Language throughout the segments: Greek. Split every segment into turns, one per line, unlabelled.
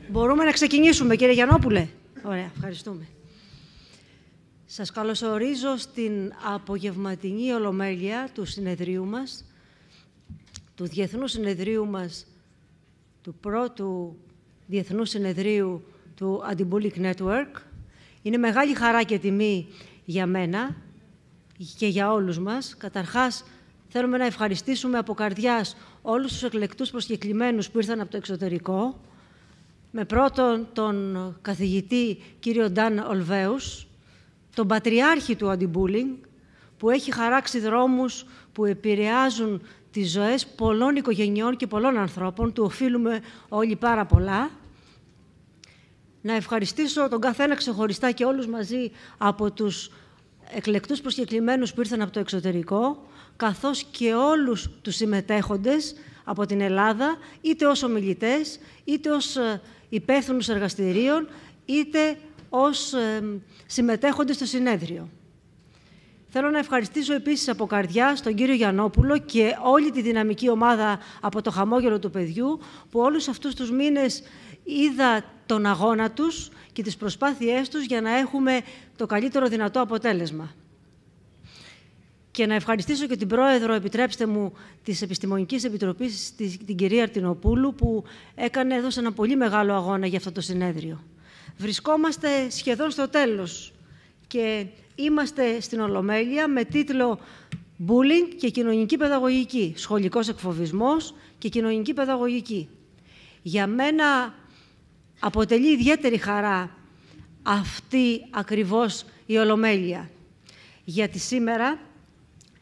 Μπορούμε να ξεκινήσουμε, κύριε Γιαννόπουλε. Ωραία, ευχαριστούμε. Σας καλωσορίζω στην απογευματινή ολομέλεια του συνεδρίου μας, του Διεθνού Συνεδρίου μας, του πρώτου Διεθνού Συνεδρίου του Anti-Bullying Network. Είναι μεγάλη χαρά και τιμή για μένα και για όλους μας. Καταρχάς, θέλουμε να ευχαριστήσουμε από καρδιάς όλους τους εκλεκτούς προσκεκλημένους που ήρθαν από το εξωτερικό, με πρώτον τον καθηγητή κύριο Νταν Ολβέους, τον πατριάρχη του Anti-Bullying, που έχει χαράξει δρόμους που επηρεάζουν τις ζωές πολλών οικογενειών και πολλών ανθρώπων, του οφείλουμε όλοι πάρα πολλά. Να ευχαριστήσω τον καθένα ξεχωριστά και όλους μαζί από τους εκλεκτούς προσκεκλημένους που ήρθαν από το εξωτερικό, καθώς και όλους τους συμμετέχοντες από την Ελλάδα, είτε ως ομιλητές, είτε ως υπεύθυνους εργαστηρίων, είτε ως συμμετέχοντες στο συνέδριο. Θέλω να ευχαριστήσω επίσης από καρδιάς τον κύριο Γιαννόπουλο και όλη τη δυναμική ομάδα από το Χαμόγελο του Παιδιού, που όλους αυτούς τους μήνες είδα τον αγώνα τους και τις προσπάθειές τους για να έχουμε το καλύτερο δυνατό αποτέλεσμα. Και να ευχαριστήσω και την Πρόεδρο, επιτρέψτε μου, της Επιστημονικής Επιτροπής, την κυρία Αρτινοπούλου, που έδωσε ένα πολύ μεγάλο αγώνα για αυτό το συνέδριο. Βρισκόμαστε σχεδόν στο τέλος και είμαστε στην Ολομέλεια με τίτλο «Bullying και κοινωνική παιδαγωγική, σχολικός εκφοβισμός και κοινωνική παιδαγωγική». Για μένα αποτελεί ιδιαίτερη χαρά αυτή ακριβώς η Ολομέλεια, γιατί σήμερα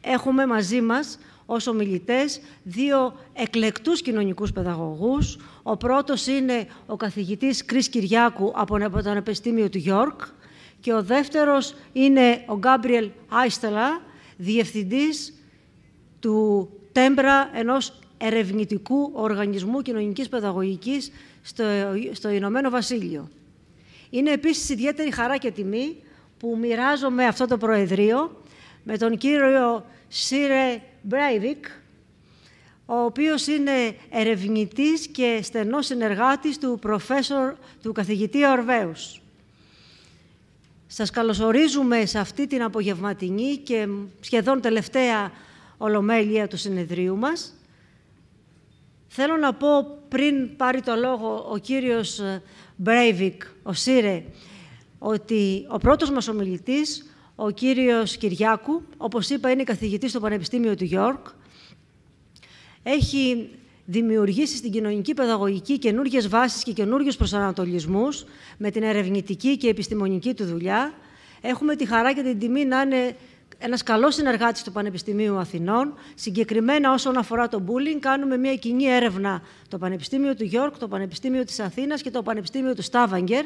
έχουμε μαζί μας ως ομιλητές δύο εκλεκτούς κοινωνικούς παιδαγωγούς. Ο πρώτος είναι ο καθηγητής Κρίς Κυριάκου από το Πανεπιστήμιο του Γιόρκ και ο δεύτερος είναι ο Γκάμπριελ Άιστελα, διευθυντής του Τέμπρα, ενός ερευνητικού οργανισμού κοινωνικής παιδαγωγικής στο Ηνωμένο Βασίλειο. Είναι επίσης ιδιαίτερη χαρά και τιμή που μοιράζομαι αυτό το προεδρείο με τον κύριο Σίρε Μπρέιβικ, ο οποίος είναι ερευνητής και στενός συνεργάτης του καθηγητή Ορβέους. Σας καλωσορίζουμε σε αυτή την απογευματινή και σχεδόν τελευταία ολομέλεια του συνεδρίου μας. Θέλω να πω, πριν πάρει το λόγο ο κύριος Μπρέιβικ, ο Σίρε, ότι ο πρώτος μας ομιλητής, ο κύριος Κυριάκου, όπως είπα, είναι καθηγητής στο Πανεπιστήμιο του Γιόρκ. Έχει δημιουργήσει στην κοινωνική παιδαγωγική καινούργιες βάσεις και καινούργιους προσανατολισμούς με την ερευνητική και επιστημονική του δουλειά. Έχουμε τη χαρά και την τιμή να είναι ένας καλός συνεργάτης του Πανεπιστημίου Αθηνών. Συγκεκριμένα όσον αφορά το bullying, κάνουμε μια κοινή έρευνα το Πανεπιστήμιο του Γιόρκ, το Πανεπιστήμιο της Αθήνας και το Πανεπιστήμιο του Στάβαγκερ.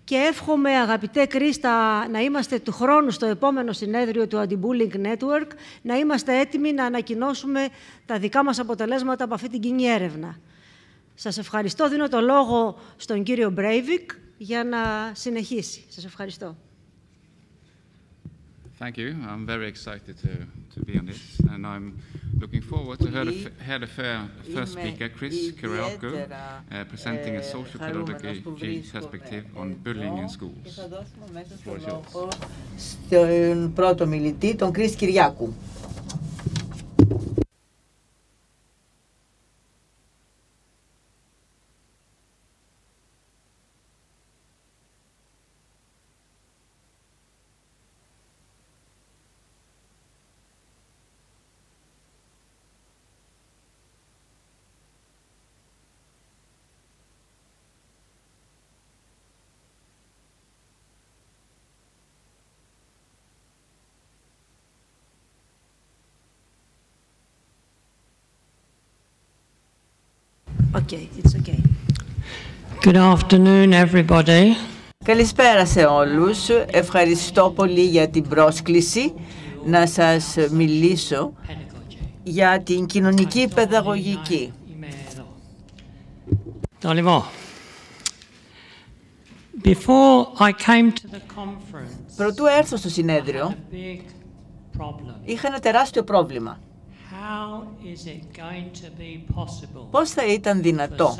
Και εύχομαι, αγαπητέ Κρίστα, να είμαστε του χρόνου στο επόμενο συνέδριο του Anti-Bullying Network, να είμαστε έτοιμοι να ανακοινώσουμε τα δικά μας αποτελέσματα από αυτή την κοινή έρευνα. Σας ευχαριστώ. Δίνω το λόγο στον κύριο Μπρέιβικ για να συνεχίσει. Σας ευχαριστώ.
Thank you. I'm very excited to be on this, and I'm looking forward to hear the first speaker, Kris Kyriakou, presenting a social pedagogy perspective on bullying in schools.
Στον πρώτο μιλητή, τον Κρίς Κυριάκου.
Okay, it's okay.
Good afternoon, everybody.
Καλησπέρα σε όλους. Ευχαριστώ πολύ για την πρόσκληση να σας μιλήσω για την κοινωνική παιδαγωγική.
Προτού
έρθω στο συνέδριο, είχα ένα τεράστιο πρόβλημα. Πώς θα ήταν δυνατό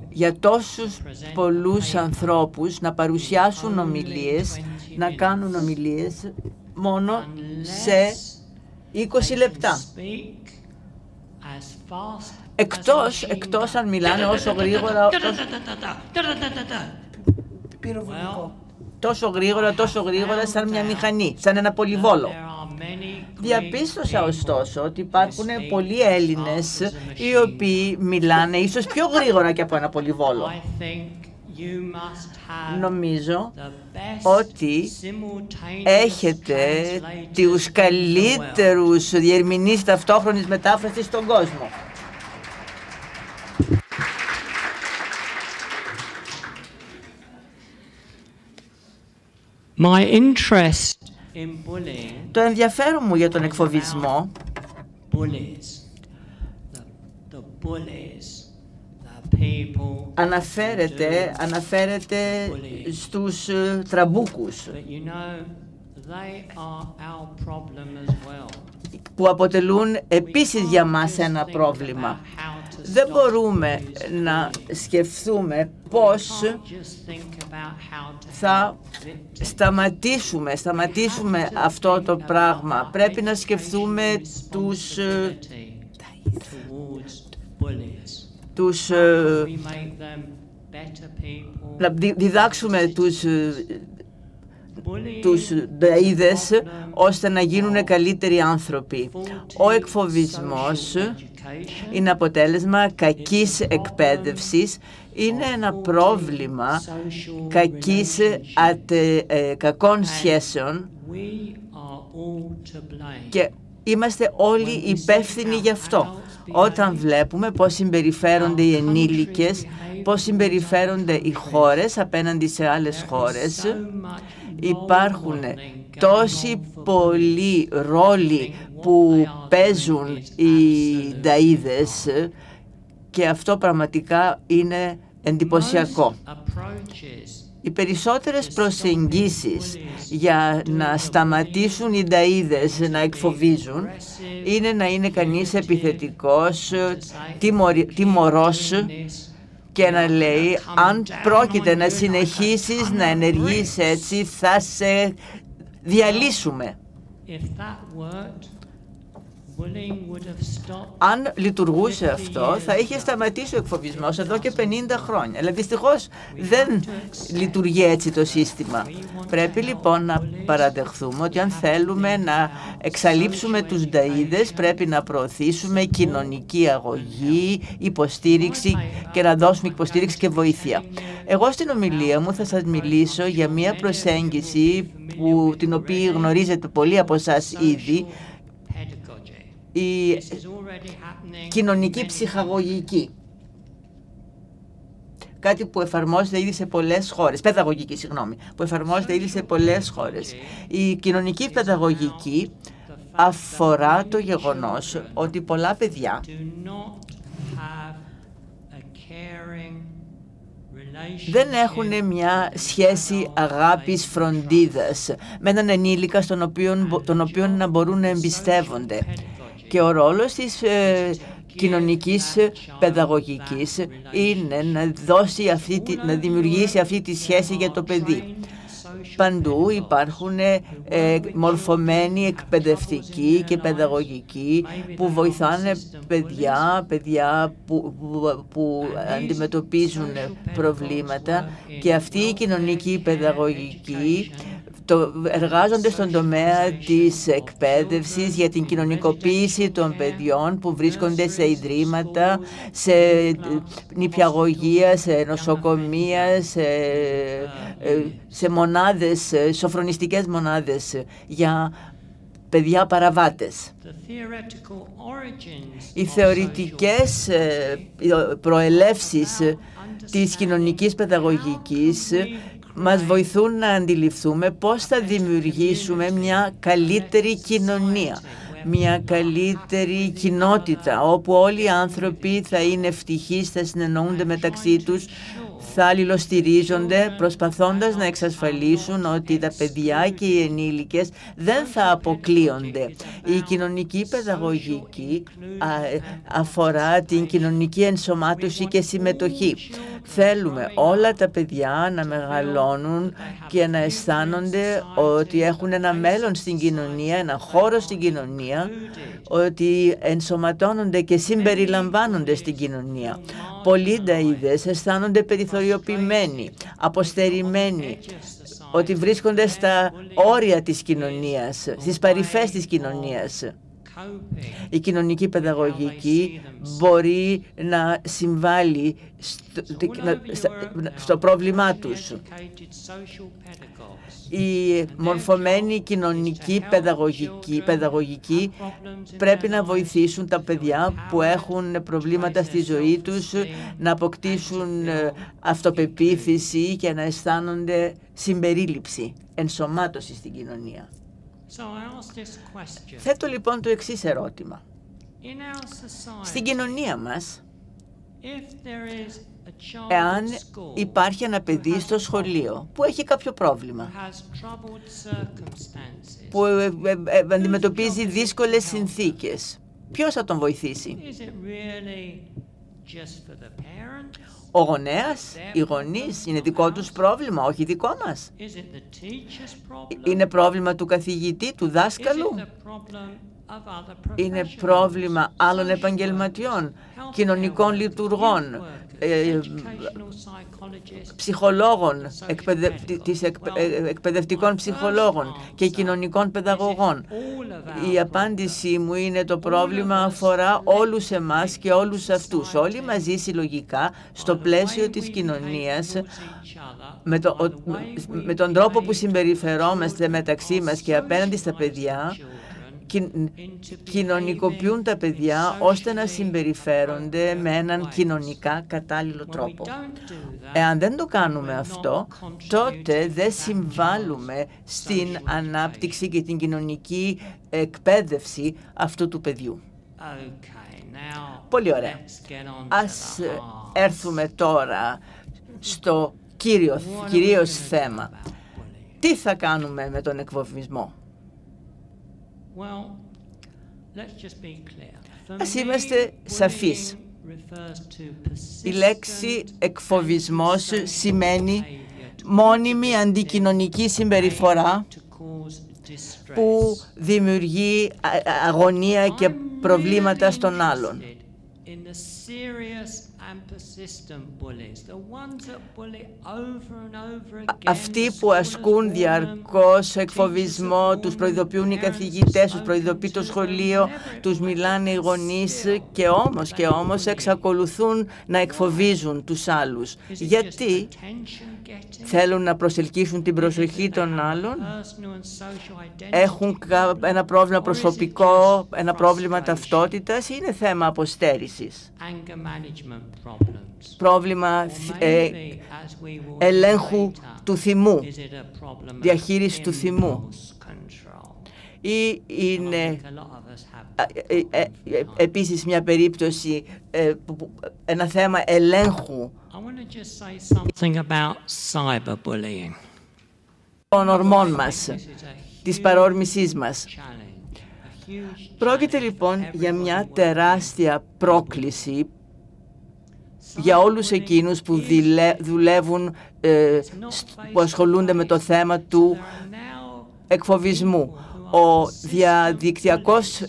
για τόσους πολλούς ανθρώπους να παρουσιάσουν ομιλίες, να κάνουν ομιλίες μόνο σε 20 λεπτά. Εκτός αν μιλάνε όσο γρήγορα, τόσο γρήγορα σαν μια μηχανή, σαν ένα πολυβόλο. Διαπίστωσα ωστόσο ότι υπάρχουν πολλοί Έλληνες οι οποίοι μιλάνε ίσως πιο γρήγορα και από ένα πολυβόλο. Νομίζω ότι έχετε τους καλύτερους διερμηνείς ταυτόχρονης μετάφρασης στον κόσμο.
My interest in bullying,
το ενδιαφέρον μου για τον εκφοβισμό αναφέρεται στους τραμπούκους που αποτελούν επίσης για μας ένα πρόβλημα. Δεν μπορούμε να σκεφτούμε πώς θα σταματήσουμε αυτό το πράγμα. Πρέπει να σκεφτούμε να διδάξουμε τους νταΐδες ώστε να γίνουν καλύτεροι άνθρωποι. Ο εκφοβισμός είναι αποτέλεσμα κακής εκπαίδευσης, είναι ένα πρόβλημα κακών σχέσεων και είμαστε όλοι υπεύθυνοι γι' αυτό. Όταν βλέπουμε πώς συμπεριφέρονται οι ενήλικες, πώς συμπεριφέρονται οι χώρες απέναντι σε άλλες χώρες, υπάρχουν τόσοι πολλοί ρόλοι που παίζουν οι νταΐδες και αυτό πραγματικά είναι εντυπωσιακό. Οι περισσότερες προσεγγίσεις για να σταματήσουν οι νταΐδες να εκφοβίζουν είναι να είναι κανείς επιθετικός, τιμωρός και να λέει αν πρόκειται να συνεχίσεις να ενεργείς έτσι θα σε διαλύσουμε. Αν λειτουργούσε αυτό, θα είχε σταματήσει ο εκφοβισμός εδώ και 50 χρόνια. Αλλά δυστυχώς δεν λειτουργεί έτσι το σύστημα. Πρέπει λοιπόν να παραδεχθούμε ότι αν θέλουμε να εξαλείψουμε τους νταΐδες, πρέπει να προωθήσουμε κοινωνική αγωγή, υποστήριξη και να δώσουμε υποστήριξη και βοήθεια. Εγώ στην ομιλία μου θα σας μιλήσω για μια προσέγγιση την οποία γνωρίζετε πολλοί από εσάς ήδη, η κοινωνική ψυχαγωγική. Κάτι που εφαρμόζεται ήδη σε πολλές χώρες, παιδαγωγική, που εφαρμόζεται ήδη σε πολλές χώρες. Η κοινωνική παιδαγωγική αφορά το γεγονός ότι πολλά παιδιά δεν έχουν μια σχέση αγάπης, φροντίδας με έναν ενήλικα τον οποίο να μπορούν να εμπιστεύονται. Και ο ρόλος της κοινωνικής παιδαγωγικής είναι να δημιουργήσει αυτή τη σχέση για το παιδί. Παντού υπάρχουν μορφωμένοι εκπαιδευτικοί και παιδαγωγικοί που βοηθάνε παιδιά που αντιμετωπίζουν προβλήματα, και αυτή η κοινωνική παιδαγωγική εργάζονται στον τομέα της εκπαίδευσης για την κοινωνικοποίηση των παιδιών που βρίσκονται σε ιδρύματα, σε νηπιαγωγεία, σε νοσοκομεία, σε μονάδες, σοφρονιστικές μονάδες για παιδιά παραβάτες. Οι θεωρητικές προελεύσεις της κοινωνικής παιδαγωγικής μας βοηθούν να αντιληφθούμε πώς θα δημιουργήσουμε μια καλύτερη κοινωνία, μια καλύτερη κοινότητα, όπου όλοι οι άνθρωποι θα είναι ευτυχείς, θα συνεννοούνται μεταξύ τους, θα αλληλοστηρίζονται προσπαθώντας να εξασφαλίσουν ότι τα παιδιά και οι ενήλικες δεν θα αποκλείονται. Η κοινωνική παιδαγωγική αφορά την κοινωνική ενσωμάτωση και συμμετοχή. Θέλουμε όλα τα παιδιά να μεγαλώνουν και να αισθάνονται ότι έχουν ένα μέλλον στην κοινωνία, ένα χώρο στην κοινωνία, ότι ενσωματώνονται και συμπεριλαμβάνονται στην κοινωνία. Πολλοί νταΐδες αισθάνονται περιθωριοποιημένοι, αποστερημένοι, ότι βρίσκονται στα όρια της κοινωνίας, στις παρυφές της κοινωνίας. Η κοινωνική παιδαγωγική μπορεί να συμβάλλει στο πρόβλημά τους. Η μορφωμένη κοινωνική παιδαγωγική πρέπει να βοηθήσουν τα παιδιά που έχουν προβλήματα στη ζωή τους να αποκτήσουν αυτοπεποίθηση και να αισθάνονται συμπερίληψη, ενσωμάτωση στην κοινωνία. Θέτω λοιπόν το εξής ερώτημα. Στην κοινωνία μας, εάν υπάρχει ένα παιδί στο σχολείο που έχει κάποιο πρόβλημα, που αντιμετωπίζει δύσκολες συνθήκες, ποιος θα τον βοηθήσει? Ο γονέας, οι γονείς, είναι δικό τους πρόβλημα, όχι δικό μας? Είναι πρόβλημα του καθηγητή, του δάσκαλου? Είναι πρόβλημα άλλων επαγγελματιών, κοινωνικών λειτουργών, ψυχολόγων, εκπαιδευτικών ψυχολόγων και κοινωνικών παιδαγωγών? Η απάντησή μου είναι το πρόβλημα αφορά όλους εμάς και όλους αυτούς. Όλοι μαζί συλλογικά στο πλαίσιο της κοινωνίας, με τον τρόπο που συμπεριφερόμαστε μεταξύ μας και απέναντι στα παιδιά, κοινωνικοποιούν τα παιδιά ώστε να συμπεριφέρονται με έναν κοινωνικά κατάλληλο τρόπο. Εάν δεν το κάνουμε αυτό, τότε δεν συμβάλλουμε στην ανάπτυξη και την κοινωνική εκπαίδευση αυτού του παιδιού. Πολύ ωραία. Ας έρθουμε τώρα στο κυρίως θέμα. Τι θα κάνουμε με τον εκφοβισμό? Ας είμαστε σαφείς. Η λέξη εκφοβισμός σημαίνει μόνιμη αντικοινωνική συμπεριφορά που δημιουργεί αγωνία και προβλήματα στον άλλον. Αυτοί που ασκούν διαρκώς εκφοβισμό, τους προειδοποιούν οι καθηγητές, τους προειδοποιεί το σχολείο, τους μιλάνε οι γονείς και όμως εξακολουθούν να εκφοβίζουν τους άλλους. Γιατί? Θέλουν να προσελκύσουν την προσοχή των άλλων? Έχουν ένα πρόβλημα προσωπικό, ένα πρόβλημα ταυτότητας ή είναι θέμα αποστέρησης? Πρόβλημα ελέγχου του θυμού, διαχείριση του θυμού, ή είναι επίσης μια περίπτωση, ένα θέμα ελέγχου των ορμών μας, της παρόρμησής μας. Πρόκειται λοιπόν για μια τεράστια πρόκληση για όλους εκείνους που δουλεύουν, που ασχολούνται με το θέμα του εκφοβισμού. Ο διαδικτυακός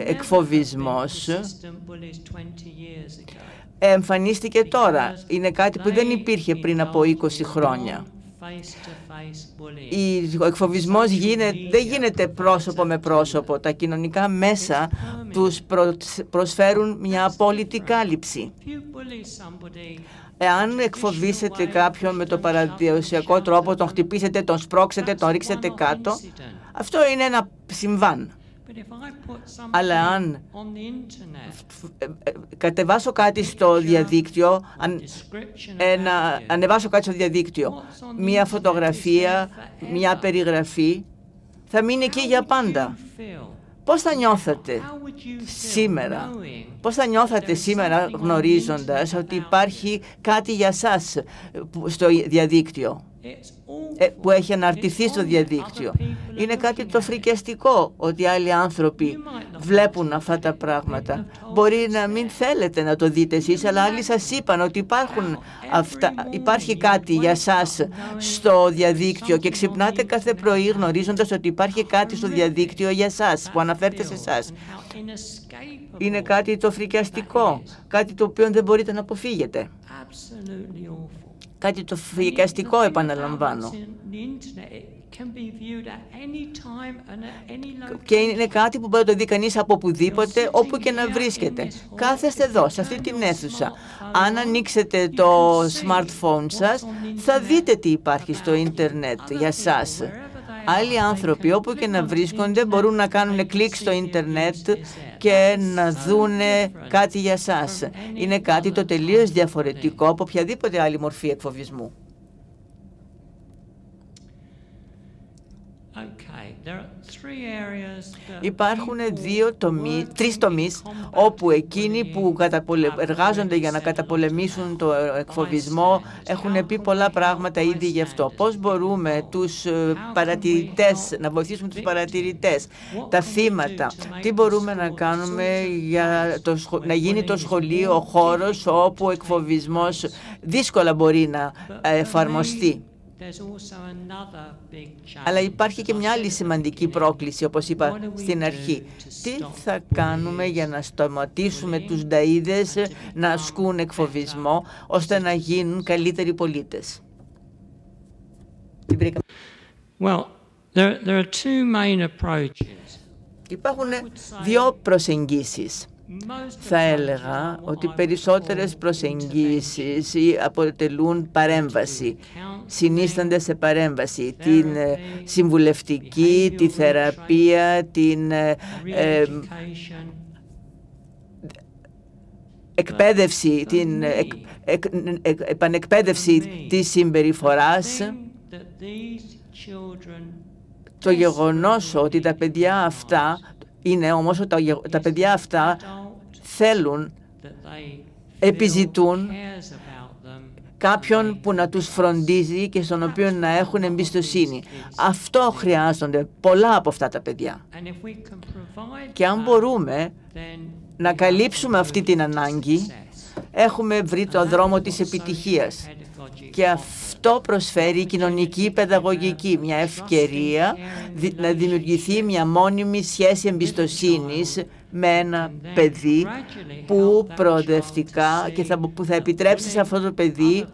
εκφοβισμός εμφανίστηκε τώρα. Είναι κάτι που δεν υπήρχε πριν από 20 χρόνια. Ο εκφοβισμός δεν γίνεται πρόσωπο με πρόσωπο. Τα κοινωνικά μέσα τους προσφέρουν μια απόλυτη κάλυψη. Εάν εκφοβήσετε κάποιον με το παραδοσιακό τρόπο, τον χτυπήσετε, τον σπρώξετε, τον ρίξετε κάτω, αυτό είναι ένα συμβάν. Αλλά αν κατεβάσω κάτι στο διαδίκτυο, ανεβάσω κάτι στο διαδίκτυο, μία φωτογραφία, μία περιγραφή, θα μείνει εκεί για πάντα. Πώς θα νιώθατε σήμερα, γνωρίζοντας ότι υπάρχει κάτι για σας στο διαδίκτυο, που έχει αναρτηθεί στο διαδίκτυο? Είναι κάτι το φρικιαστικό ότι άλλοι άνθρωποι βλέπουν αυτά τα πράγματα. Μπορεί να μην θέλετε να το δείτε εσείς, αλλά άλλοι σας είπαν ότι υπάρχει κάτι για σας στο διαδίκτυο και ξυπνάτε κάθε πρωί γνωρίζοντας ότι υπάρχει κάτι στο διαδίκτυο για σας που αναφέρεται σε εσάς. Είναι κάτι το φρικιαστικό, κάτι το οποίο δεν μπορείτε να αποφύγετε. Κάτι το φρικιαστικό, επαναλαμβάνω. Και είναι κάτι που μπορεί να το δει κανείς από οπουδήποτε, όπου και να βρίσκεται. Κάθεστε εδώ, σε αυτή την αίθουσα. Αν ανοίξετε το smartphone σας, θα δείτε τι υπάρχει στο ίντερνετ για σας. Άλλοι άνθρωποι, όπου και να βρίσκονται, μπορούν να κάνουν κλικ στο ίντερνετ και να δούνε κάτι για σας. Είναι κάτι το τελείως διαφορετικό από οποιαδήποτε άλλη μορφή εκφοβισμού. Υπάρχουν τρεις τομείς όπου εκείνοι που εργάζονται για να καταπολεμήσουν το εκφοβισμό έχουν πει πολλά πράγματα ήδη γι' αυτό. Πώς μπορούμε τους παρατηρητές, να βοηθήσουμε τους παρατηρητές, τα θύματα, τι μπορούμε να κάνουμε για να γίνει το σχολείο ο χώρος όπου ο εκφοβισμός δύσκολα μπορεί να εφαρμοστεί. Αλλά υπάρχει και μια άλλη σημαντική πρόκληση, όπως είπα στην αρχή. Τι θα κάνουμε για να σταματήσουμε τους νταΐδες να ασκούν εκφοβισμό, ώστε να γίνουν καλύτεροι πολίτες?
Well, there are two main approaches.
Υπάρχουν δύο προσεγγίσεις. Θα έλεγα ότι περισσότερες προσεγγίσεις αποτελούν παρέμβαση, συνίστανται σε παρέμβαση, την συμβουλευτική, τη θεραπεία, την εκπαίδευση, την επανεκπαίδευση της συμπεριφοράς. Το γεγονός ότι τα παιδιά αυτά είναι όμως ότι τα παιδιά αυτά θέλουν, επιζητούν κάποιον που να τους φροντίζει και στον οποίο να έχουν εμπιστοσύνη. Αυτό χρειάζονται πολλά από αυτά τα παιδιά. Και αν μπορούμε να καλύψουμε αυτή την ανάγκη, έχουμε βρει το δρόμο της επιτυχίας. Και αυτό προσφέρει η κοινωνική παιδαγωγική, μια ευκαιρία να δημιουργηθεί μια μόνιμη σχέση εμπιστοσύνης με ένα παιδί που προοδευτικά και που θα επιτρέψει σε αυτό το παιδί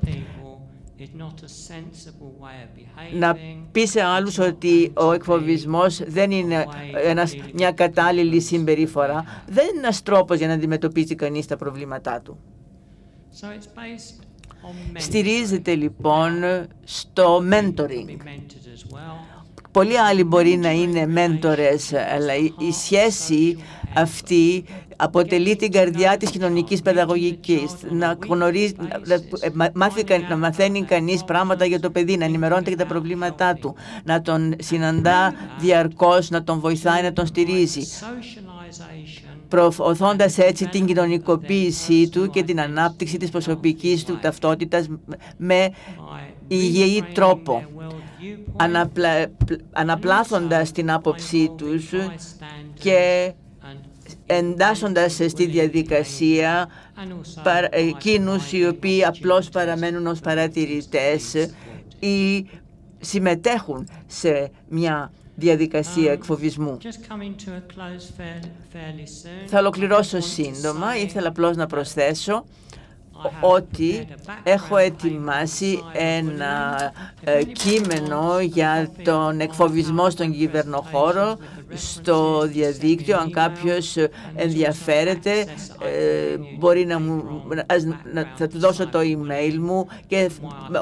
να πει σε άλλους ότι ο εκφοβισμός δεν είναι μια κατάλληλη συμπεριφορά, δεν είναι ένας τρόπος για να αντιμετωπίσει κανείς τα προβλήματά του. Στηρίζεται λοιπόν στο mentoring. Πολλοί άλλοι μπορεί να είναι μέντορες, αλλά η σχέση αυτή αποτελεί την καρδιά της κοινωνικής παιδαγωγικής. Να μαθαίνει κανείς πράγματα για το παιδί, να ενημερώνεται για τα προβλήματά του, να τον συναντά διαρκώς, να τον βοηθάει, να τον στηρίζει, προωθώντας έτσι την κοινωνικοποίησή του και την ανάπτυξη της προσωπικής του ταυτότητας με υγιή τρόπο, αναπλάθοντας την άποψή τους και εντάσσοντας στη διαδικασία εκείνους οι οποίοι απλώς παραμένουν ως παρατηρητές ή συμμετέχουν σε μια διαδικασία εκφοβισμού. Θα ολοκληρώσω σύντομα. Ήθελα απλώς να προσθέσω ότι έχω ετοιμάσει ένα κείμενο για τον εκφοβισμό στον κυβερνοχώρο στο διαδίκτυο. Αν κάποιος ενδιαφέρεται, μπορεί θα του δώσω το email μου και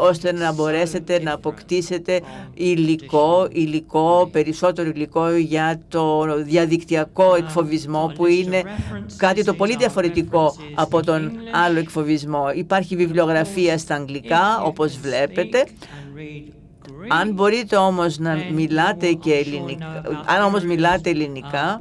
ώστε να μπορέσετε να αποκτήσετε περισσότερο υλικό για το διαδικτυακό εκφοβισμό, που είναι κάτι το πολύ διαφορετικό από τον άλλο εκφοβισμό. Υπάρχει βιβλιογραφία στα αγγλικά, όπως βλέπετε. Αν μπορείτε όμως να μιλάτε και ελληνικά, αν όμως μιλάτε ελληνικά,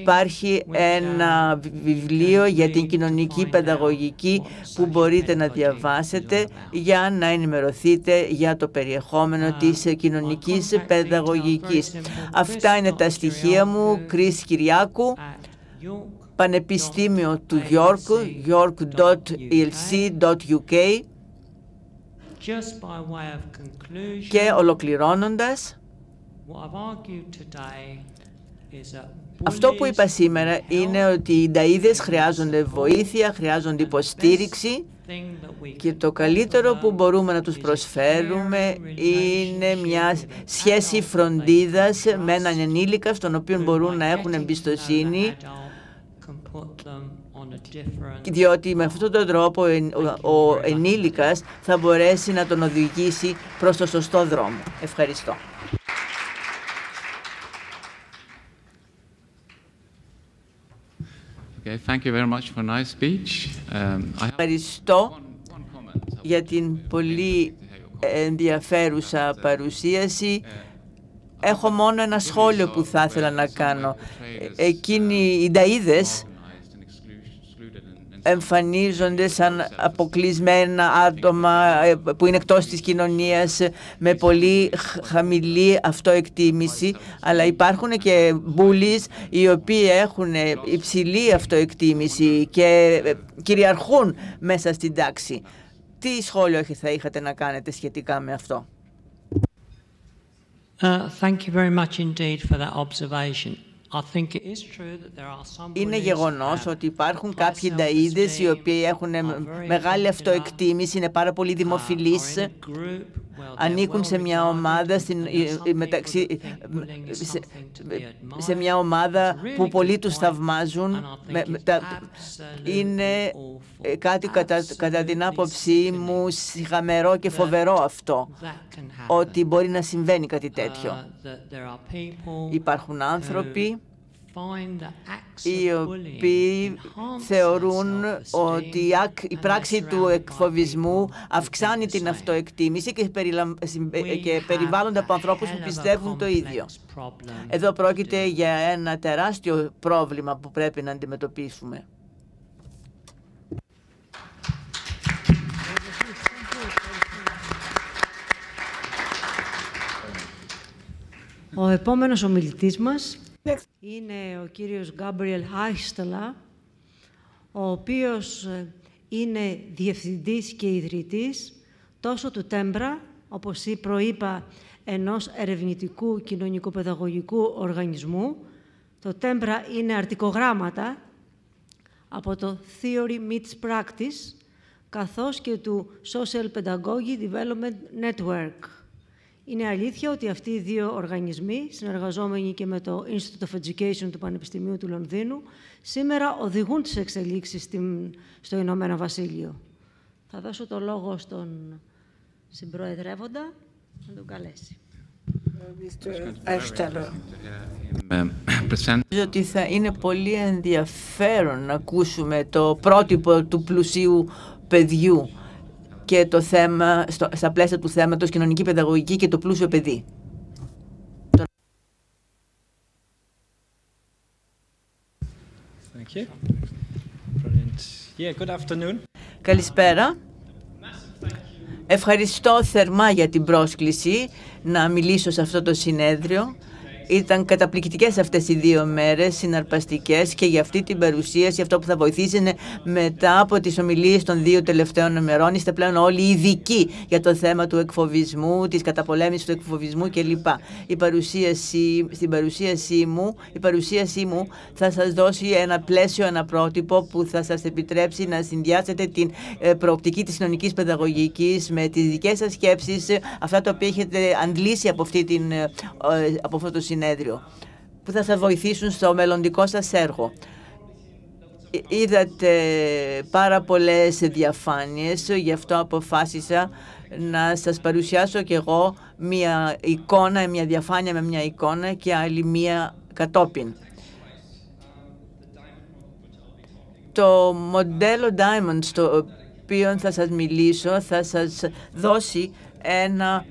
Υπάρχει ένα βιβλίο για την κοινωνική παιδαγωγική που μπορείτε να διαβάσετε για να ενημερωθείτε για το περιεχόμενο της κοινωνικής παιδαγωγικής. Αυτά είναι τα στοιχεία μου. Κρίς Κυριάκου, Πανεπιστήμιο του York, york.elc.uk. Και ολοκληρώνοντας, αυτό που είπα σήμερα είναι ότι οι νταΐδες χρειάζονται βοήθεια, χρειάζονται υποστήριξη και το καλύτερο που μπορούμε να τους προσφέρουμε είναι μια σχέση φροντίδας με έναν ενήλικα στον οποίο μπορούν να έχουν εμπιστοσύνη, διότι με αυτόν τον τρόπο ο ενήλικας θα μπορέσει να τον οδηγήσει προς το σωστό δρόμο. Ευχαριστώ.
Okay, thank you very much for a nice speech.
Ευχαριστώ για την πολύ ενδιαφέρουσα παρουσίαση. Έχω μόνο ένα σχόλιο που θα ήθελα να κάνω. Εκείνοι οι νταΐδες εμφανίζονται σαν αποκλεισμένα άτομα που είναι εκτός της κοινωνίας με πολύ χαμηλή αυτοεκτίμηση, αλλά υπάρχουν και bullies οι οποίοι έχουν υψηλή αυτοεκτίμηση και κυριαρχούν μέσα στην τάξη. Τι σχόλιο θα είχατε να κάνετε σχετικά με αυτό?
Thank you very much indeed for that observation.
Είναι γεγονός ότι υπάρχουν κάποιοι νταΐδες οι οποίοι έχουν μεγάλη αυτοεκτίμηση, είναι πάρα πολύ δημοφιλείς, ανήκουν σε μια ομάδα, σε μια ομάδα που πολλοί τους θαυμάζουν. Είναι κάτι κατά την άποψή μου σιγαμερό και φοβερό αυτό, ότι μπορεί να συμβαίνει κάτι τέτοιο. Υπάρχουν άνθρωποι οι οποίοι θεωρούν ότι η πράξη του εκφοβισμού αυξάνει την αυτοεκτίμηση και περιβάλλονται από ανθρώπους που πιστεύουν το ίδιο. Εδώ πρόκειται για ένα τεράστιο πρόβλημα που πρέπει να αντιμετωπίσουμε.
Ο επόμενος ομιλητής μας είναι ο κύριος Γκάμπριελ Άιστελα, ο οποίος είναι διευθυντής και ιδρυτής τόσο του Τέμπρα, όπως προείπα, ενός ερευνητικού κοινωνικοπαιδαγωγικού οργανισμού. Το Τέμπρα είναι αρτικογράμματα από το Theory Meets Practice, καθώς και του Social Pedagogy Development Network. Είναι αλήθεια ότι αυτοί οι δύο οργανισμοί, συνεργαζόμενοι και με το Institute of Education του Πανεπιστημίου του Λονδίνου, σήμερα οδηγούν τις εξελίξεις στο Ηνωμένο Βασίλειο. Θα δώσω το λόγο στον συμπροεδρεύοντα να τον καλέσει.
Νομίζω ότι θα είναι πολύ ενδιαφέρον να ακούσουμε το πρότυπο του πλουσίου παιδιού και το θέμα, στα πλαίσια του θέματος κοινωνική παιδαγωγική και το πλούσιο παιδί.
Thank you. Yeah, good afternoon.
Καλησπέρα. Ευχαριστώ θερμά για την πρόσκληση να μιλήσω σε αυτό το συνέδριο. Ήταν καταπληκτικές αυτές οι 2 μέρες, συναρπαστικές, και για αυτή την παρουσίαση αυτό που θα βοηθήσει είναι μετά από τις ομιλίες των 2 τελευταίων ημερών. Είστε πλέον όλοι ειδικοί για το θέμα του εκφοβισμού, της καταπολέμησης του εκφοβισμού κλπ. Η παρουσίασή μου θα σας δώσει ένα πλαίσιο, ένα πρότυπο που θα σας επιτρέψει να συνδυάσετε την προοπτική της κοινωνικής παιδαγωγικής με τις δικές σας σκέψεις, αυτά τα οποία έχετε αντλήσει από αυτό το συνέδριο, που θα σας βοηθήσουν στο μελλοντικό σας έργο. Είδατε πάρα πολλές διαφάνειες, γι' αυτό αποφάσισα να σας παρουσιάσω κι εγώ μια εικόνα, μια διαφάνεια με μια εικόνα και άλλη μια κατόπιν. Το μοντέλο Diamond, στο οποίο θα σας μιλήσω, θα σας δώσει ένα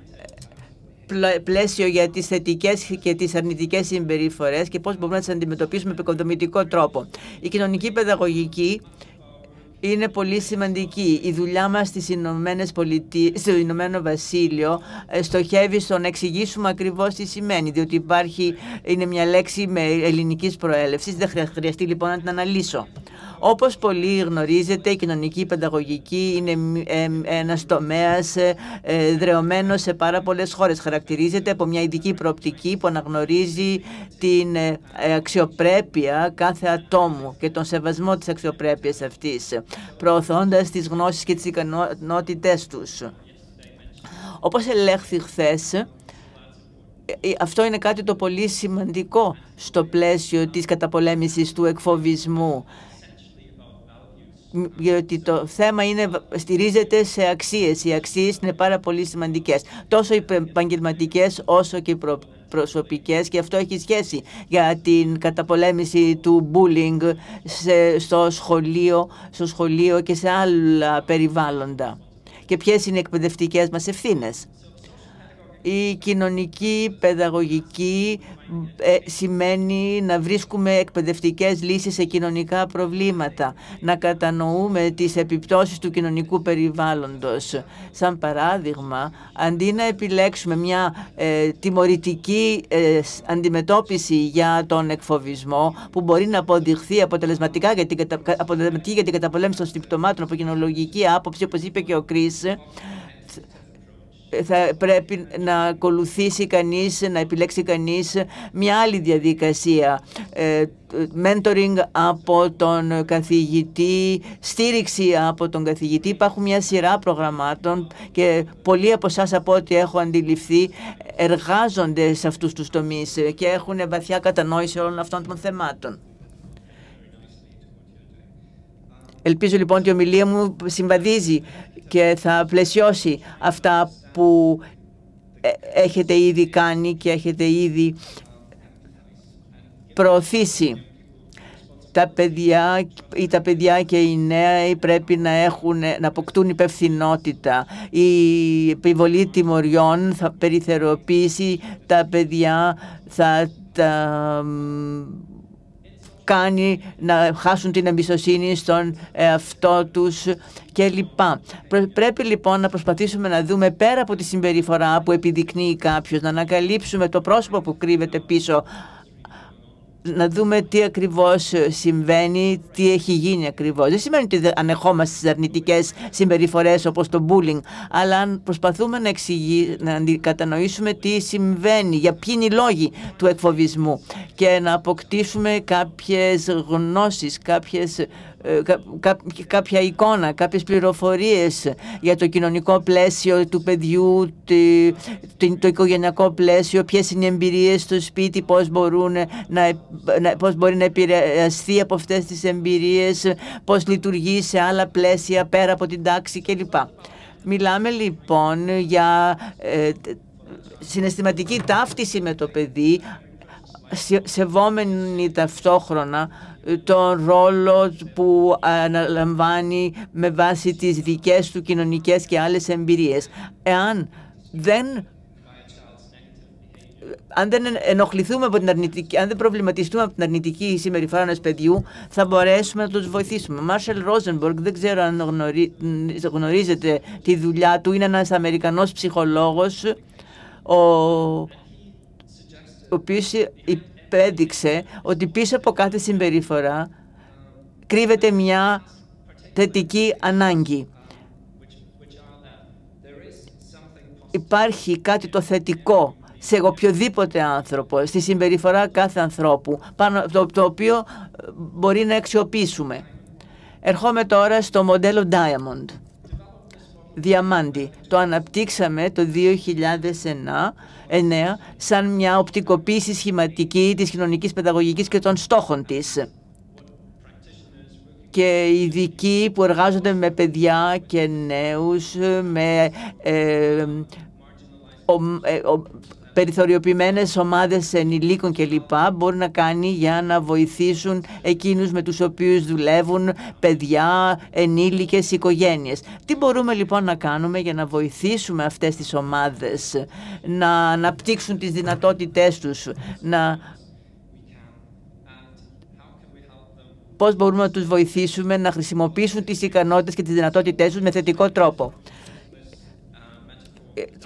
πλαίσιο για τις θετικές και τις αρνητικές συμπεριφορές και πώς μπορούμε να τις αντιμετωπίσουμε με επικοδομητικό τρόπο. Η κοινωνική παιδαγωγική είναι πολύ σημαντική. Η δουλειά μας στο Ηνωμένο Βασίλειο στοχεύει στο να εξηγήσουμε ακριβώς τι σημαίνει, διότι είναι μια λέξη με ελληνικής προέλευσης, δεν χρειαστεί λοιπόν να την αναλύσω. Όπως πολλοί γνωρίζετε, η κοινωνική παιδαγωγική είναι ένας τομέας δρεωμένος σε πάρα πολλές χώρες. Χαρακτηρίζεται από μια ειδική προοπτική που αναγνωρίζει την αξιοπρέπεια κάθε ατόμου και τον σεβασμό της αξιοπρέπειας αυτής, προωθώντας τις γνώσεις και τις ικανότητές τους. Όπως ελέγχθη χθες, αυτό είναι κάτι το πολύ σημαντικό στο πλαίσιο της καταπολέμησης του εκφοβισμού, γιατί το θέμα στηρίζεται σε αξίες. Οι αξίες είναι πάρα πολύ σημαντικές, τόσο επαγγελματικές όσο και προσωπικές, και αυτό έχει σχέση για την καταπολέμηση του bullying στο σχολείο και σε άλλα περιβάλλοντα. Και ποιες είναι οι εκπαιδευτικές μας ευθύνες. Η κοινωνική παιδαγωγική σημαίνει να βρίσκουμε εκπαιδευτικές λύσεις σε κοινωνικά προβλήματα, να κατανοούμε τις επιπτώσεις του κοινωνικού περιβάλλοντος. Σαν παράδειγμα, αντί να επιλέξουμε μια τιμωρητική αντιμετώπιση για τον εκφοβισμό, που μπορεί να αποδειχθεί αποτελεσματική για την καταπολέμηση των συμπτωμάτων από κοινωνική άποψη, όπως είπε και ο Κρίς, θα πρέπει να ακολουθήσει κανείς, να επιλέξει κανείς μια άλλη διαδικασία. Mentoring από τον καθηγητή, στήριξη από τον καθηγητή. Υπάρχουν μια σειρά προγραμμάτων και πολλοί από εσάς, από ό,τι έχω αντιληφθεί, εργάζονται σε αυτούς τους τομείς και έχουν βαθιά κατανόηση όλων αυτών των θεμάτων. Ελπίζω λοιπόν ότι η ομιλία μου συμβαδίζει και θα πλαισιώσει αυτά που έχετε ήδη κάνει και έχετε ήδη προωθήσει. Τα παιδιά και οι νέοι πρέπει να αποκτούν υπευθυνότητα. Η επιβολή τιμωριών θα περιθωριοποιήσει τα παιδιά, θα τα κάνει να χάσουν την εμπιστοσύνη στον εαυτό τους κλπ. Πρέπει λοιπόν να προσπαθήσουμε να δούμε πέρα από τη συμπεριφορά που επιδεικνύει κάποιος, να ανακαλύψουμε το πρόσωπο που κρύβεται πίσω, να δούμε τι ακριβώς συμβαίνει, τι έχει γίνει ακριβώς. Δεν σημαίνει ότι ανεχόμαστε τις αρνητικές συμπεριφορές όπως το bullying, αλλά αν προσπαθούμε να κατανοήσουμε τι συμβαίνει, για ποιοι είναι οι λόγοι του εκφοβισμού και να αποκτήσουμε κάποιες γνώσεις, κάποια εικόνα, κάποιες πληροφορίες για το κοινωνικό πλαίσιο του παιδιού, το οικογενειακό πλαίσιο, ποιες είναι οι εμπειρίες στο σπίτι, πώς μπορεί να επηρεαστεί από αυτές τις εμπειρίες, πώς λειτουργεί σε άλλα πλαίσια πέρα από την τάξη κλπ. Μιλάμε λοιπόν για συναισθηματική ταύτιση με το παιδί, σεβόμενοι ταυτόχρονα τον ρόλο που αναλαμβάνει με βάση τις δικές του κοινωνικές και άλλες εμπειρίες. Αν δεν ενοχληθούμε από την αρνητική, αν δεν προβληματιστούμε από την αρνητική συμπεριφορά ενός παιδιού, θα μπορέσουμε να τους βοηθήσουμε. Ο Μάρσελ Ρόζενμπεργκ, δεν ξέρω αν γνωρίζετε τη δουλειά του, είναι ένας Αμερικανός ψυχολόγος, ο οποίος υπέδειξε ότι πίσω από κάθε συμπεριφορά κρύβεται μια θετική ανάγκη. Υπάρχει κάτι το θετικό σε οποιοδήποτε άνθρωπο, στη συμπεριφορά κάθε ανθρώπου, το οποίο μπορεί να αξιοποιήσουμε. Ερχόμαι τώρα στο μοντέλο Diamond, διαμάντι. Το αναπτύξαμε το 2009 σαν μια οπτικοποίηση σχηματική της κοινωνικής παιδαγωγικής και των στόχων της. Και οι ειδικοί που εργάζονται με παιδιά και νέους, με περιθωριοποιημένες ομάδες ενηλίκων κλπ. Μπορεί να κάνει για να βοηθήσουν εκείνους με τους οποίους δουλεύουν, παιδιά, ενήλικες, οικογένειες. Τι μπορούμε λοιπόν να κάνουμε για να βοηθήσουμε αυτές τις ομάδες να αναπτύξουν τις δυνατότητές τους, πώς μπορούμε να τους βοηθήσουμε να χρησιμοποιήσουν τις ικανότητες και τις δυνατότητές τους με θετικό τρόπο.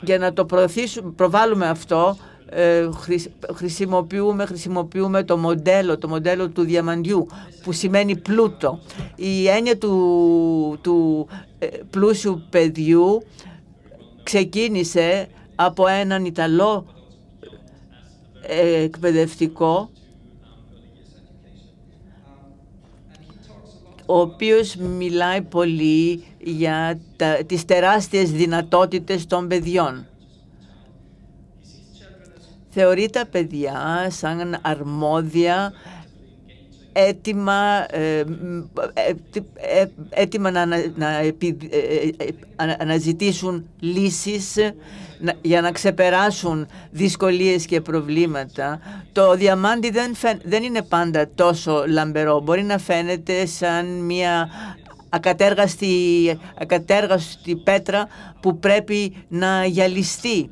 Για να το προβάλλουμε αυτό, χρησιμοποιούμε το μοντέλο του διαμαντιού, που σημαίνει πλούτο. Η έννοια του πλούσιου παιδιού ξεκίνησε από έναν Ιταλό εκπαιδευτικό, ο οποίος μιλάει πολύ για τις τεράστιες δυνατότητες των παιδιών. Θεωρεί τα παιδιά σαν αρμόδια, έτοιμα να αναζητήσουν λύσεις για να ξεπεράσουν δυσκολίες και προβλήματα. Το διαμάντι δεν είναι πάντα τόσο λαμπερό. Μπορεί να φαίνεται σαν μια ακατέργαστη πέτρα που πρέπει να γυαλιστεί.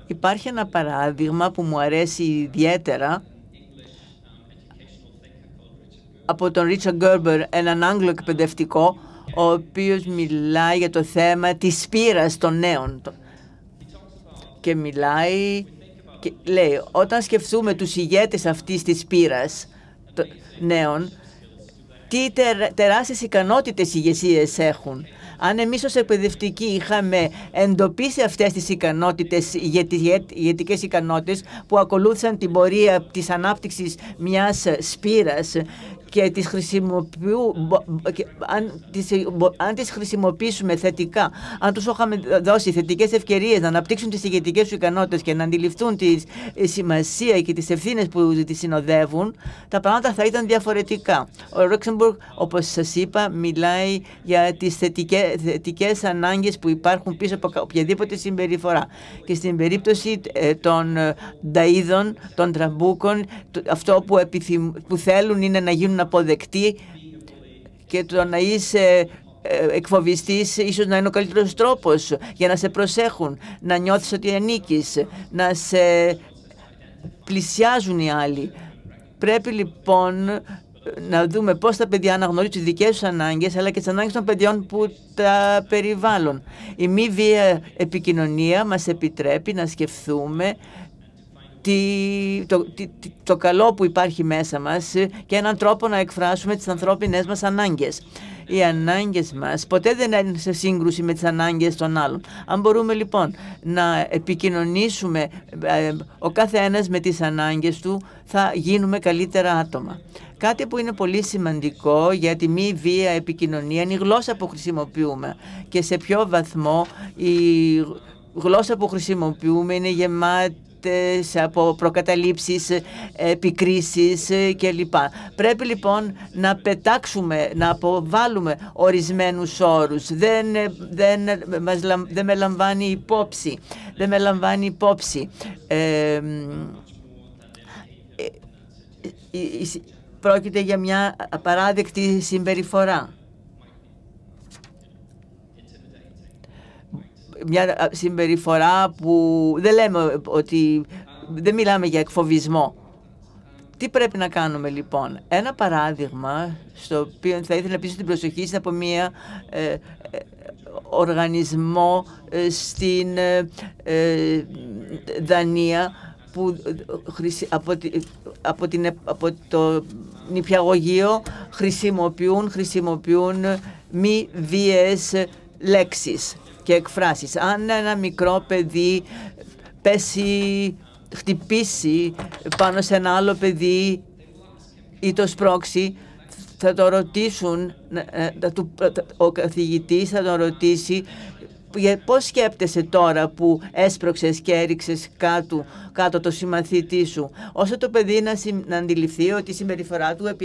Υπάρχει ένα παράδειγμα που μου αρέσει ιδιαίτερα από τον Richard Gerber, έναν Άγγλο εκπαιδευτικό, ο οποίος μιλάει για το θέμα της σπήρας των νέων. Και μιλάει και λέει, όταν σκεφτούμε τους ηγέτες αυτής της σπήρας των νέων, τι τεράστιες ικανότητες ηγεσίες έχουν. Αν εμείς ως εκπαιδευτικοί είχαμε εντοπίσει αυτές τις ικανότητες, ηγετικές ικανότητες που ακολούθησαν την πορεία της ανάπτυξης μιας σπήρας και αν τις χρησιμοποιήσουμε θετικά, αν τους είχαμε δώσει θετικές ευκαιρίες να αναπτύξουν τις ηγετικές τους ικανότητες και να αντιληφθούν τη σημασία και τις ευθύνες που τις συνοδεύουν, τα πράγματα θα ήταν διαφορετικά. Ο Ρόξεμπουργκ, όπως σας είπα, μιλάει για τις θετικές ανάγκες που υπάρχουν πίσω από οποιαδήποτε συμπεριφορά. Και στην περίπτωση των νταΐδων, των τραμπούκων, αυτό που θέλουν είναι να γίνουν αποδεκτοί, και το να είσαι εκφοβιστής ίσως να είναι ο καλύτερος τρόπος για να σε προσέχουν, να νιώθεις ότι ανήκεις, να σε πλησιάζουν οι άλλοι. Πρέπει λοιπόν να δούμε πώς τα παιδιά αναγνωρίζουν τις δικές τους ανάγκες, αλλά και τις ανάγκες των παιδιών που τα περιβάλλουν. Η μη βία επικοινωνία μας επιτρέπει να σκεφτούμε το καλό που υπάρχει μέσα μας και έναν τρόπο να εκφράσουμε τις ανθρώπινες μας ανάγκες. Οι ανάγκες μας ποτέ δεν είναι σε σύγκρουση με τις ανάγκες των άλλων. Αν μπορούμε λοιπόν να επικοινωνήσουμε ο κάθε ένας με τις ανάγκες του, θα γίνουμε καλύτερα άτομα. Κάτι που είναι πολύ σημαντικό για τη μη βία επικοινωνία είναι η γλώσσα που χρησιμοποιούμε, και σε ποιο βαθμό η γλώσσα που χρησιμοποιούμε είναι γεμάτη από προκαταλήψεις, επικρίσεις κλπ. Πρέπει λοιπόν να πετάξουμε, να αποβάλουμε ορισμένους όρους. Δεν με λαμβάνει υπόψη. Πρόκειται για μια απαράδεκτη συμπεριφορά. Μια συμπεριφορά που δεν λέμε ότι δεν μιλάμε για εκφοβισμό. Τι πρέπει να κάνουμε λοιπόν? Ένα παράδειγμα στο οποίο θα ήθελα να πείσω την προσοχή από μια οργανισμό στην Δανία που από το νηπιαγωγείο χρησιμοποιούν μη βίαιες λέξεις και εκφράσεις. Αν ένα μικρό παιδί χτυπήσει πάνω σε ένα άλλο παιδί ή το σπρώξει, θα το ρωτήσουν, ο καθηγητής θα τον ρωτήσει πώς σκέπτεσαι τώρα που έσπρωξες και έριξες κάτω το συμμαθητή σου. Όσο το παιδί να αντιληφθεί ότι η συμπεριφορά του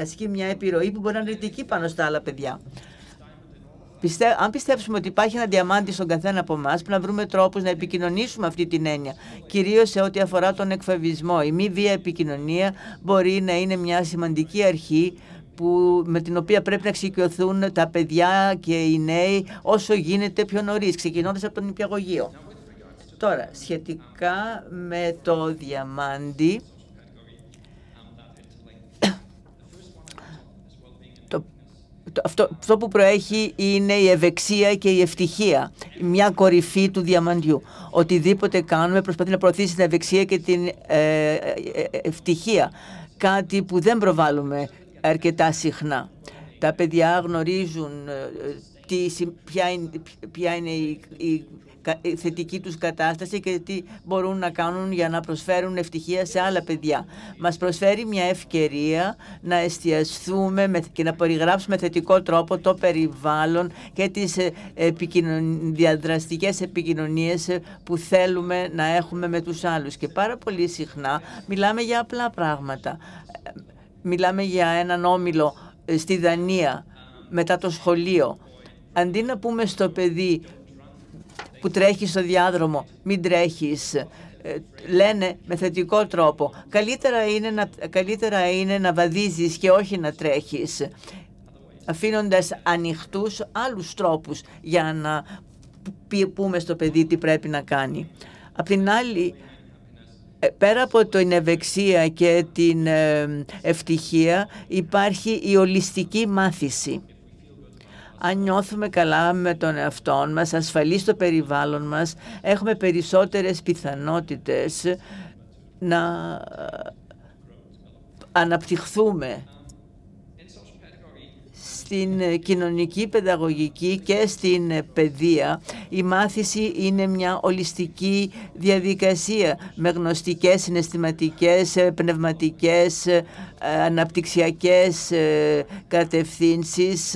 ασκεί μια επιρροή που μπορεί να είναι αρνητική πάνω στα άλλα παιδιά. Αν πιστέψουμε ότι υπάρχει ένα διαμάντι στον καθένα από εμάς, πρέπει να βρούμε τρόπους να επικοινωνήσουμε αυτή την έννοια. Κυρίως σε ό,τι αφορά τον εκφοβισμό. Η μη βία επικοινωνία μπορεί να είναι μια σημαντική αρχή με την οποία πρέπει να εξοικειωθούν τα παιδιά και οι νέοι όσο γίνεται πιο νωρίς, ξεκινώντας από τον νηπιαγωγείο. Τώρα, σχετικά με το διαμάντι, αυτό που προέχει είναι η ευεξία και η ευτυχία, μια κορυφή του διαμαντιού. Οτιδήποτε κάνουμε προσπαθεί να προωθήσει την ευεξία και την ευτυχία, κάτι που δεν προβάλλουμε αρκετά συχνά. Τα παιδιά γνωρίζουν ποια είναι η θετική τους κατάσταση και τι μπορούν να κάνουν για να προσφέρουν ευτυχία σε άλλα παιδιά. Μας προσφέρει μια ευκαιρία να εστιαστούμε και να περιγράψουμε θετικό τρόπο το περιβάλλον και τις διαδραστικές επικοινωνίες που θέλουμε να έχουμε με τους άλλους. Και πάρα πολύ συχνά μιλάμε για απλά πράγματα. Μιλάμε για έναν όμιλο στη Δανία μετά το σχολείο. Αντί να πούμε στο παιδί που τρέχει στο μην τρέχεις, λένε με θετικό τρόπο, καλύτερα είναι να βαδίζεις και όχι να τρέχεις, αφήνοντας ανοιχτούς άλλους τρόπους για να πούμε στο παιδί τι πρέπει να κάνει. Απ' την άλλη, πέρα από την ευεξία και την ευτυχία, υπάρχει η ολιστική μάθηση. Αν νιώθουμε καλά με τον εαυτό μας, ασφαλείς στο περιβάλλον μας, έχουμε περισσότερες πιθανότητες να αναπτυχθούμε. Στην κοινωνική παιδαγωγική και στην παιδεία, η μάθηση είναι μια ολιστική διαδικασία με γνωστικές, συναισθηματικές, πνευματικές, αναπτυξιακές κατευθύνσεις.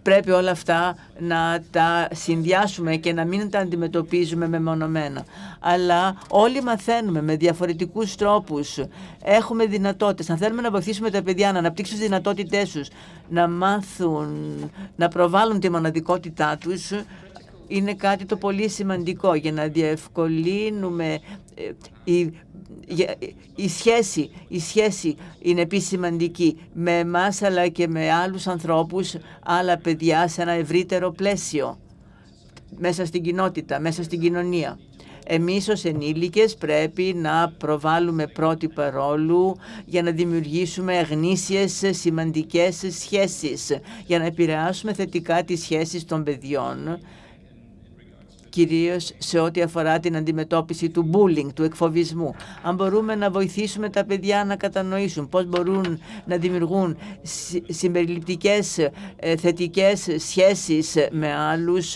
Πρέπει όλα αυτά να τα συνδυάσουμε και να μην τα αντιμετωπίζουμε μεμονωμένα. Αλλά όλοι μαθαίνουμε με διαφορετικούς τρόπους. Έχουμε δυνατότητες. Αν θέλουμε να βοηθήσουμε τα παιδιά να αναπτύξουν τις δυνατότητές τους, να μάθουν, να προβάλλουν τη μοναδικότητά τους, είναι κάτι το πολύ σημαντικό για να διευκολύνουμε η σχέση είναι επίσης σημαντική με εμάς αλλά και με άλλους ανθρώπους, άλλα παιδιά σε ένα ευρύτερο πλαίσιο μέσα στην κοινότητα, μέσα στην κοινωνία. Εμείς ως ενήλικες πρέπει να προβάλλουμε πρότυπα ρόλου για να δημιουργήσουμε γνήσιες σημαντικές σχέσεις, για να επηρεάσουμε θετικά τις σχέσεις των παιδιών, κυρίως σε ό,τι αφορά την αντιμετώπιση του bullying, του εκφοβισμού. Αν μπορούμε να βοηθήσουμε τα παιδιά να κατανοήσουν πώς μπορούν να δημιουργούν συμπεριληπτικές θετικές σχέσεις με άλλους,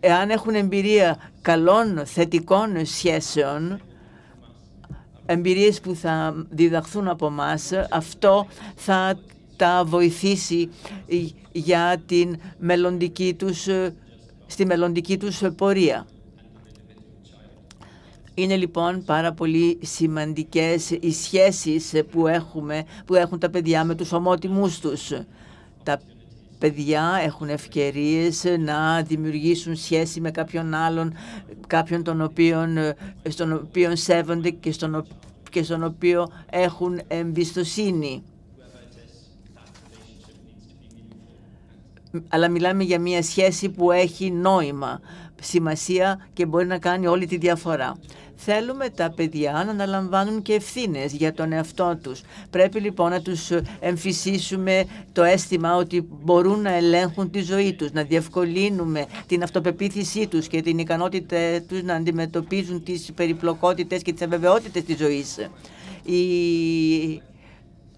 εάν έχουν εμπειρία καλών θετικών σχέσεων, εμπειρίες που θα διδαχθούν από μας, αυτό θα τα βοηθήσει για την στη μελλοντική τους πορεία. Είναι λοιπόν πάρα πολύ σημαντικές οι σχέσεις που έχουν τα παιδιά με τους ομότιμους τους. Τα παιδιά έχουν ευκαιρίες να δημιουργήσουν σχέση με κάποιον άλλον, κάποιον στον οποίο σέβονται και στον οποίο έχουν εμπιστοσύνη. Αλλά μιλάμε για μια σχέση που έχει νόημα, σημασία και μπορεί να κάνει όλη τη διαφορά. Θέλουμε τα παιδιά να αναλαμβάνουν και ευθύνες για τον εαυτό τους. Πρέπει λοιπόν να τους εμφυσίσουμε το αίσθημα ότι μπορούν να ελέγχουν τη ζωή τους, να διευκολύνουμε την αυτοπεποίθησή τους και την ικανότητα τους να αντιμετωπίζουν τις περιπλοκότητες και τις αβεβαιότητες της ζωής.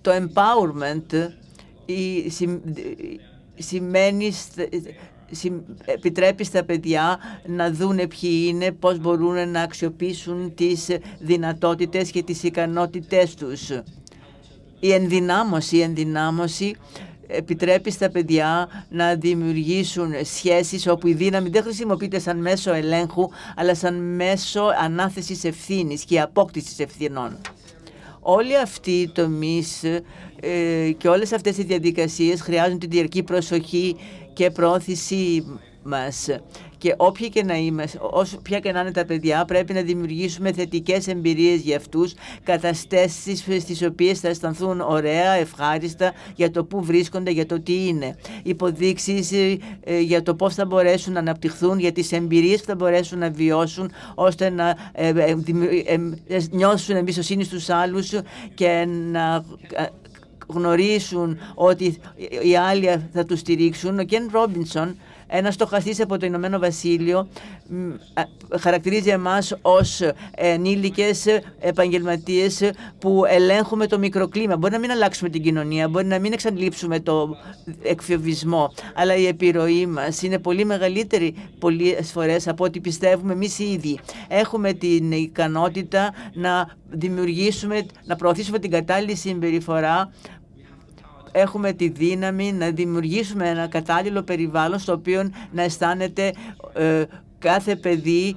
Το empowerment επιτρέπει στα παιδιά να δούνε ποιοι είναι, πώς μπορούν να αξιοποιήσουν τις δυνατότητες και τις ικανότητές τους. Η ενδυνάμωση επιτρέπει στα παιδιά να δημιουργήσουν σχέσεις όπου η δύναμη δεν χρησιμοποιείται σαν μέσο ελέγχου, αλλά σαν μέσο ανάθεσης ευθύνης και απόκτησης ευθυνών. Όλοι αυτοί οι τομείς και όλες αυτές οι διαδικασίες χρειάζονται τη διαρκή προσοχή και πρόθεση μας. Και όποια και να είμαστε, όποια και να είναι τα παιδιά, πρέπει να δημιουργήσουμε θετικές εμπειρίες για αυτούς, καταστάσεις στις οποίες θα αισθανθούν ωραία, ευχάριστα για το που βρίσκονται, για το τι είναι. Υποδείξεις για το πώς θα μπορέσουν να αναπτυχθούν, για τις εμπειρίες που θα μπορέσουν να βιώσουν, ώστε να νιώσουν εμπιστοσύνη στους άλλους και να γνωρίσουν ότι οι άλλοι θα τους στηρίξουν. Ο Κεν Ρόμπινσον, ένας στοχαστής από το Ηνωμένο Βασίλειο, χαρακτηρίζει εμάς ως ενήλικες επαγγελματίες που ελέγχουμε το μικροκλίμα. Μπορεί να μην αλλάξουμε την κοινωνία, μπορεί να μην εξαντλήψουμε το εκφοβισμό, αλλά η επιρροή μας είναι πολύ μεγαλύτερη πολλές φορές από ό,τι πιστεύουμε εμείς οι ίδιοι. Έχουμε την ικανότητα να δημιουργήσουμε, να προωθήσουμε την κατάλληλη συμπεριφορά. Έχουμε τη δύναμη να δημιουργήσουμε ένα κατάλληλο περιβάλλον στο οποίο να αισθάνεται κάθε παιδί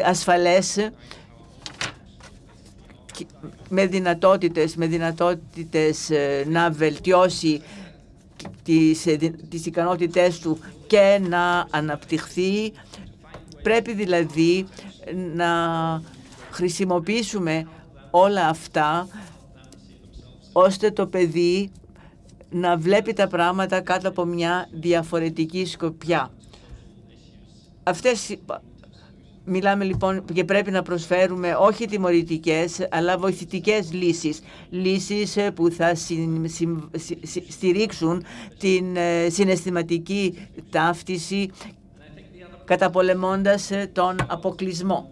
ασφαλές, με δυνατότητες να βελτιώσει τις ικανότητές του και να αναπτυχθεί. Πρέπει δηλαδή να χρησιμοποιήσουμε όλα αυτά ώστε το παιδί να βλέπει τα πράγματα κάτω από μια διαφορετική σκοπιά. Μιλάμε λοιπόν και πρέπει να προσφέρουμε όχι τιμωρητικές αλλά βοηθητικές λύσεις. Λύσεις που θα στηρίξουν την συναισθηματική ταύτιση καταπολεμώντας τον αποκλεισμό.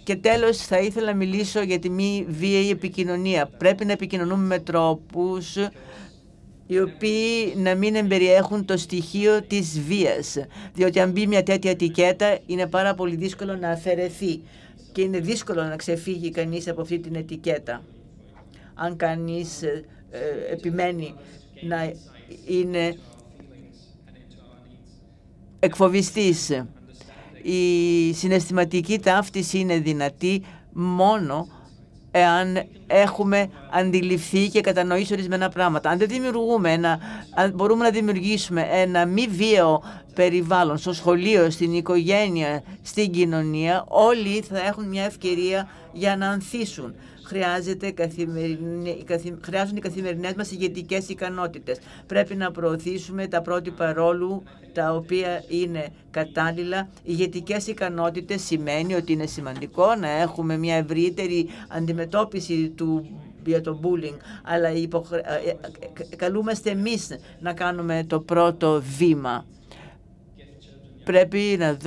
Και τέλος θα ήθελα να μιλήσω για τη μη βίαιη επικοινωνία. Πρέπει να επικοινωνούμε με τρόπους οι οποίοι να μην εμπεριέχουν το στοιχείο της βίας. Διότι αν μπει μια τέτοια ετικέτα είναι πάρα πολύ δύσκολο να αφαιρεθεί και είναι δύσκολο να ξεφύγει κανείς από αυτή την ετικέτα. Αν κανείς επιμένει να είναι εκφοβιστής. Η συναισθηματική ταύτιση είναι δυνατή μόνο εάν έχουμε αντιληφθεί και κατανοήσει ορισμένα πράγματα. Αν δεν αν μπορούμε να δημιουργήσουμε ένα μη βίαιο περιβάλλον στο σχολείο, στην οικογένεια, στην κοινωνία, όλοι θα έχουν μια ευκαιρία για να ανθίσουν. Χρειάζονται οι καθημερινές μας ηγετικές ικανότητες. Πρέπει να προωθήσουμε τα πρότυπα ρόλου τα οποία είναι κατάλληλα. Ηγετικές ικανότητες σημαίνει ότι είναι σημαντικό να έχουμε μια ευρύτερη αντιμετώπιση για το bullying, αλλά καλούμαστε εμείς να κάνουμε το πρώτο βήμα. Πρέπει να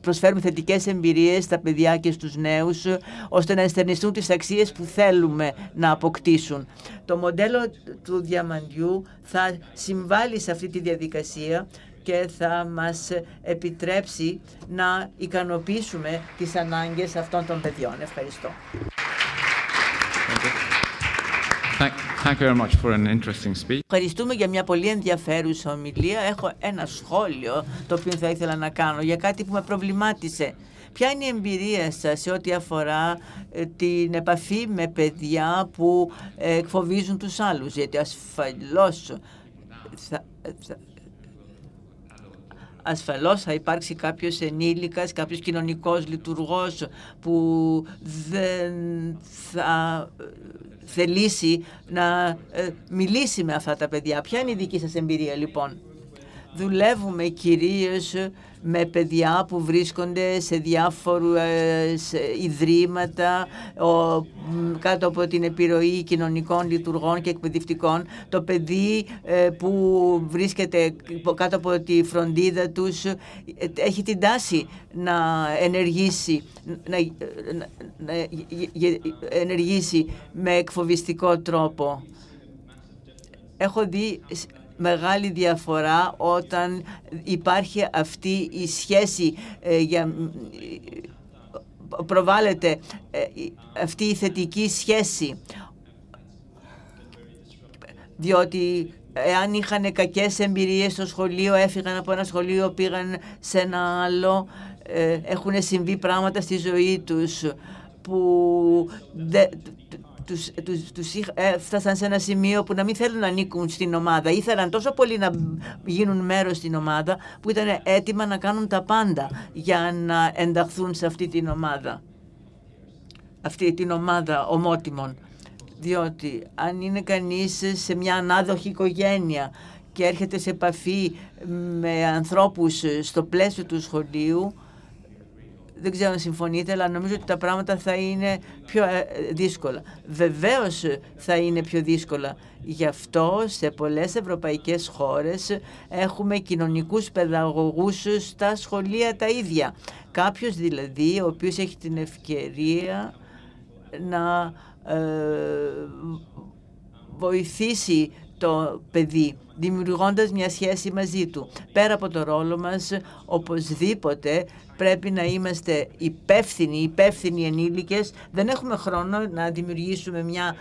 προσφέρουμε θετικές εμπειρίες στα παιδιά και στους νέους, ώστε να ενστερνιστούν τις αξίες που θέλουμε να αποκτήσουν. Το μοντέλο του διαμαντιού θα συμβάλλει σε αυτή τη διαδικασία και θα μας επιτρέψει να ικανοποιήσουμε τις ανάγκες αυτών των παιδιών. Ευχαριστώ.
Thank you very much for an interesting speech.
Ευχαριστούμε για μια πολύ ενδιαφέρουσα ομιλία. Έχω ένα σχόλιο το οποίο θα ήθελα να κάνω για κάτι που με προβλημάτισε. Ποια είναι η εμπειρία σας σε ό,τι αφορά την επαφή με παιδιά που εκφοβίζουν τους άλλους? Γιατί ασφαλώς θα υπάρξει κάποιος ενήλικας, κάποιος κοινωνικός λειτουργός που δεν θα θελήσει να μιλήσει με αυτά τα παιδιά. Ποια είναι η δική σας εμπειρία λοιπόν? Δουλεύουμε κυρίως με παιδιά που βρίσκονται σε διάφορες ιδρύματα κάτω από την επιρροή κοινωνικών λειτουργών και εκπαιδευτικών. Το παιδί που βρίσκεται κάτω από τη φροντίδα τους έχει την τάση να ενεργήσει με εκφοβιστικό τρόπο. Έχω δει μεγάλη διαφορά όταν υπάρχει αυτή η σχέση, προβάλλεται αυτή η θετική σχέση, διότι εάν είχαν κακές εμπειρίες στο σχολείο, έφυγαν από ένα σχολείο, πήγαν σε ένα άλλο, έχουν συμβεί πράγματα στη ζωή τους που τους έφτασαν σε ένα σημείο που να μην θέλουν να ανήκουν στην ομάδα. Ήθελαν τόσο πολύ να γίνουν μέρος στην ομάδα που ήταν έτοιμα να κάνουν τα πάντα για να ενταχθούν σε αυτή την ομάδα. Αυτή την ομάδα ομότιμων. Διότι αν είναι κανείς σε μια ανάδοχη οικογένεια και έρχεται σε επαφή με ανθρώπους στο πλαίσιο του σχολείου, δεν ξέρω αν συμφωνείτε, αλλά νομίζω ότι τα πράγματα θα είναι πιο δύσκολα. Βεβαίως θα είναι πιο δύσκολα. Γι' αυτό σε πολλές ευρωπαϊκές χώρες έχουμε κοινωνικούς παιδαγωγούς στα σχολεία τα ίδια. Κάποιος δηλαδή, ο οποίος έχει την ευκαιρία να βοηθήσει το παιδί, δημιουργώντας μια σχέση μαζί του. Πέρα από το ρόλο μας, οπωσδήποτε πρέπει να είμαστε υπεύθυνοι ενήλικες. Δεν έχουμε χρόνο να δημιουργήσουμε μια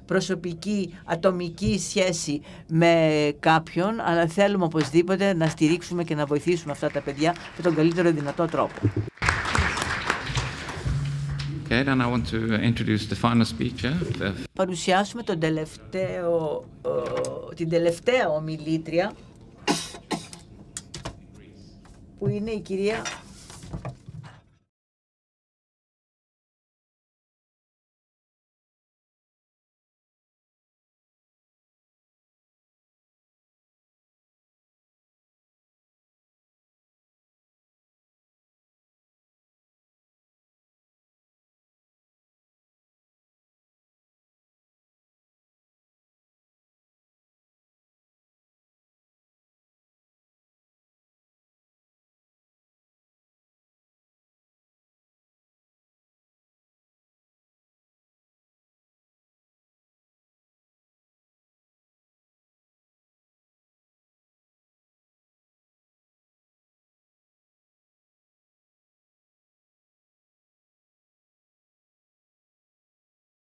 προσωπική, ατομική σχέση με κάποιον, αλλά θέλουμε οπωσδήποτε να στηρίξουμε και να βοηθήσουμε αυτά τα παιδιά με τον καλύτερο δυνατό τρόπο.
Okay, then I want to introduce the final speaker.
Παρουσιάσουμε την τελευταία ομιλήτρια, που είναι η κυρία